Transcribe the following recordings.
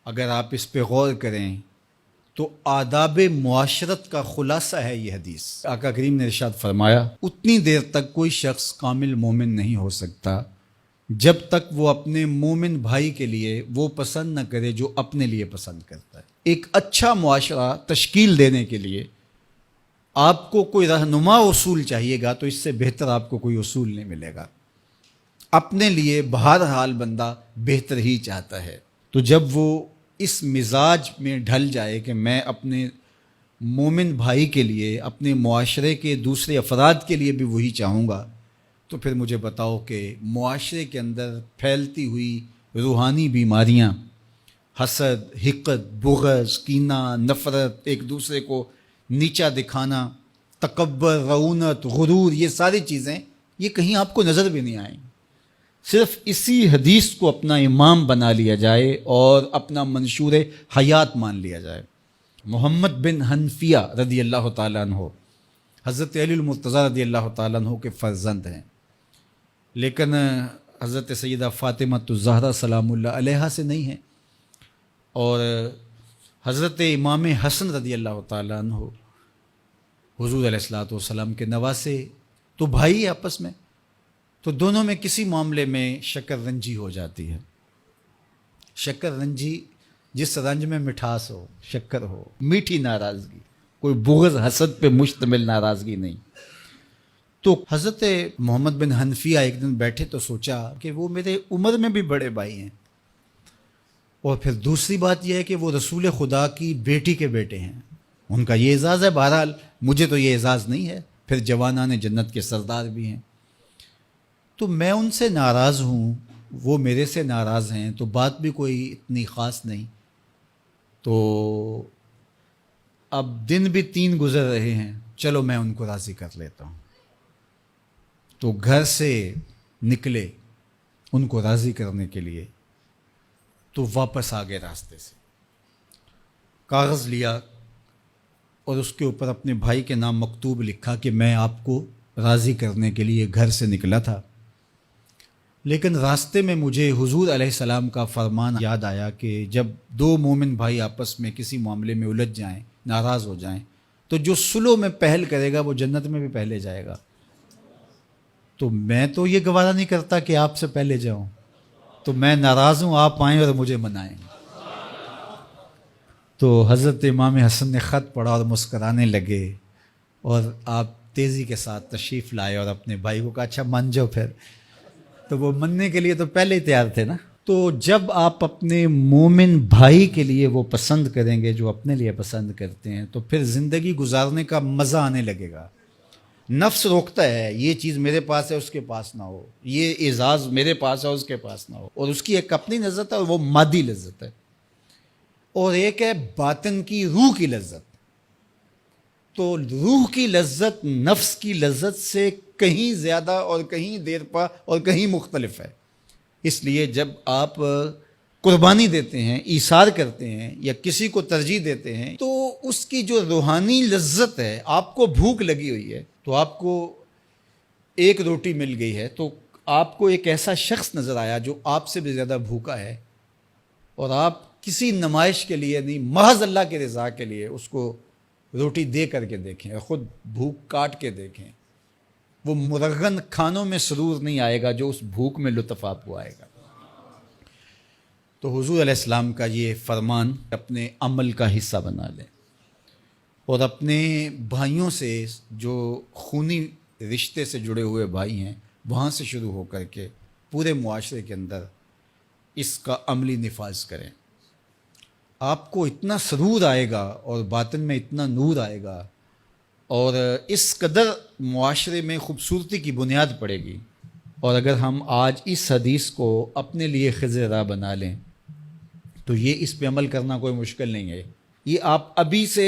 اگر آپ اس پہ غور کریں تو آداب معاشرت کا خلاصہ ہے یہ حدیث۔ آقا کریم نے ارشاد فرمایا اتنی دیر تک کوئی شخص کامل مومن نہیں ہو سکتا جب تک وہ اپنے مومن بھائی کے لیے وہ پسند نہ کرے جو اپنے لیے پسند کرتا ہے۔ ایک اچھا معاشرہ تشکیل دینے کے لیے آپ کو کوئی رہنما اصول چاہیے گا تو اس سے بہتر آپ کو کوئی اصول نہیں ملے گا۔ اپنے لیے بہرحال بندہ بہتر ہی چاہتا ہے، تو جب وہ اس مزاج میں ڈھل جائے کہ میں اپنے مومن بھائی کے لیے، اپنے معاشرے کے دوسرے افراد کے لیے بھی وہی چاہوں گا، تو پھر مجھے بتاؤ کہ معاشرے کے اندر پھیلتی ہوئی روحانی بیماریاں، حسد، حقد، بغض، کینہ، نفرت، ایک دوسرے کو نیچا دکھانا، تکبر، رعونت، غرور، یہ ساری چیزیں یہ کہیں آپ کو نظر بھی نہیں آئیں۔ صرف اسی حدیث کو اپنا امام بنا لیا جائے اور اپنا منشور حیات مان لیا جائے۔ محمد بن حنفیہ رضی اللہ تعالیٰ عنہ حضرت علی المرتضیٰ رضی اللہ تعالیٰ عنہ کے فرزند ہیں، لیکن حضرت سیدہ فاطمہ الزہرا سلام اللہ علیہا سے نہیں ہیں، اور حضرت امام حسن رضی اللہ تعالیٰ عنہ حضور علیہ الصلوۃ والسلام کے نواسے، تو بھائی ہے آپس میں، تو دونوں میں کسی معاملے میں شکر رنجی ہو جاتی ہے۔ شکر رنجی، جس رنج میں مٹھاس ہو، شکر ہو، میٹھی ناراضگی، کوئی بغض حسد پہ مشتمل ناراضگی نہیں۔ تو حضرت محمد بن حنفیہ ایک دن بیٹھے تو سوچا کہ وہ میرے عمر میں بھی بڑے بھائی ہیں، اور پھر دوسری بات یہ ہے کہ وہ رسول خدا کی بیٹی کے بیٹے ہیں، ان کا یہ اعزاز ہے، بہرحال مجھے تو یہ اعزاز نہیں ہے، پھر جوانان جنت کے سردار بھی ہیں، تو میں ان سے ناراض ہوں، وہ میرے سے ناراض ہیں، تو بات بھی کوئی اتنی خاص نہیں، تو اب دن بھی 3 گزر رہے ہیں، چلو میں ان کو راضی کر لیتا ہوں۔ تو گھر سے نکلے ان کو راضی کرنے کے لیے، تو واپس آ گئے راستے سے، کاغذ لیا اور اس کے اوپر اپنے بھائی کے نام مکتوب لکھا کہ میں آپ کو راضی کرنے کے لیے گھر سے نکلا تھا، لیکن راستے میں مجھے حضور علیہ السلام کا فرمان یاد آیا کہ جب 2 مومن بھائی آپس میں کسی معاملے میں الجھ جائیں، ناراض ہو جائیں، تو جو صلح میں پہل کرے گا وہ جنت میں بھی پہلے جائے گا۔ تو میں تو یہ گوارا نہیں کرتا کہ آپ سے پہلے جاؤں، تو میں ناراض ہوں، آپ آئیں اور مجھے منائیں۔ تو حضرت امام حسن نے خط پڑھا اور مسکرانے لگے، اور آپ تیزی کے ساتھ تشریف لائے اور اپنے بھائی کو کہا اچھا مان جاؤ پھر، تو وہ مننے کے لیے تو پہلے ہی تیار تھے نا۔ تو جب آپ اپنے مومن بھائی کے لیے وہ پسند کریں گے جو اپنے لیے پسند کرتے ہیں، تو پھر زندگی گزارنے کا مزہ آنے لگے گا۔ نفس روکتا ہے یہ چیز میرے پاس ہے اس کے پاس نہ ہو، یہ اعزاز میرے پاس ہے اس کے پاس نہ ہو، اور اس کی ایک اپنی لذت ہے اور وہ مادی لذت ہے، اور ایک ہے باطن کی روح کی لذت۔ تو روح کی لذت نفس کی لذت سے کہیں زیادہ اور کہیں دیر پا اور کہیں مختلف ہے۔ اس لیے جب آپ قربانی دیتے ہیں، ایثار کرتے ہیں یا کسی کو ترجیح دیتے ہیں، تو اس کی جو روحانی لذت ہے، آپ کو بھوک لگی ہوئی ہے، تو آپ کو ایک روٹی مل گئی ہے، تو آپ کو ایک ایسا شخص نظر آیا جو آپ سے بھی زیادہ بھوکا ہے، اور آپ کسی نمائش کے لیے نہیں، محض اللہ کے رضا کے لیے اس کو روٹی دے کر کے دیکھیں، خود بھوک کاٹ کے دیکھیں، وہ مرغن کھانوں میں سرور نہیں آئے گا جو اس بھوک میں لطف آپ کو آئے گا۔ تو حضور علیہ السلام کا یہ فرمان اپنے عمل کا حصہ بنا لیں، اور اپنے بھائیوں سے، جو خونی رشتے سے جڑے ہوئے بھائی ہیں، وہاں سے شروع ہو کر کے پورے معاشرے کے اندر اس کا عملی نفاذ کریں۔ آپ کو اتنا سرور آئے گا اور باطن میں اتنا نور آئے گا، اور اس قدر معاشرے میں خوبصورتی کی بنیاد پڑے گی۔ اور اگر ہم آج اس حدیث کو اپنے لیے خضر راہ بنا لیں تو یہ اس پہ عمل کرنا کوئی مشکل نہیں ہے۔ یہ آپ ابھی سے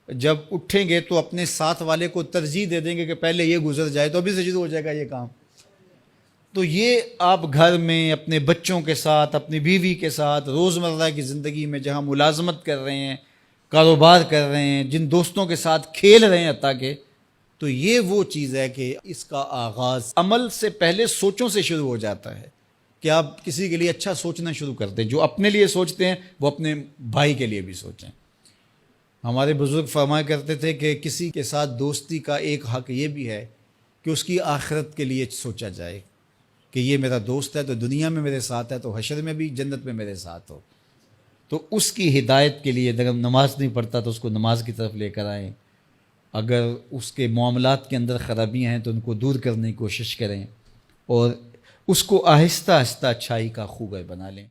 جب اٹھیں گے تو اپنے ساتھ والے کو ترجیح دے دیں گے کہ پہلے یہ گزر جائے، تو ابھی سے شروع ہو جائے گا یہ کام۔ تو یہ آپ گھر میں اپنے بچوں کے ساتھ، اپنی بیوی کے ساتھ، روزمرہ کی زندگی میں جہاں ملازمت کر رہے ہیں، کاروبار کر رہے ہیں، جن دوستوں کے ساتھ کھیل رہے ہیں حتیٰ کہ، تو یہ وہ چیز ہے کہ اس کا آغاز عمل سے پہلے سوچوں سے شروع ہو جاتا ہے کہ آپ کسی کے لیے اچھا سوچنا شروع کر دیں. جو اپنے لیے سوچتے ہیں وہ اپنے بھائی کے لیے بھی سوچیں. ہمارے بزرگ فرمایا کرتے تھے کہ کسی کے ساتھ دوستی کا ایک حق یہ بھی ہے کہ اس کی آخرت کے لیے سوچا جائے کہ یہ میرا دوست ہے تو دنیا میں میرے ساتھ ہے تو حشر میں بھی جنت میں میرے ساتھ ہو. تو اس کی ہدایت کے لیے اگر نماز نہیں پڑھتا تو اس کو نماز کی طرف لے کر آئیں. اگر اس کے معاملات کے اندر خرابیاں ہیں تو ان کو دور کرنے کی کوشش کریں اور اس کو آہستہ آہستہ اچھائی کا خوگر بنا لیں.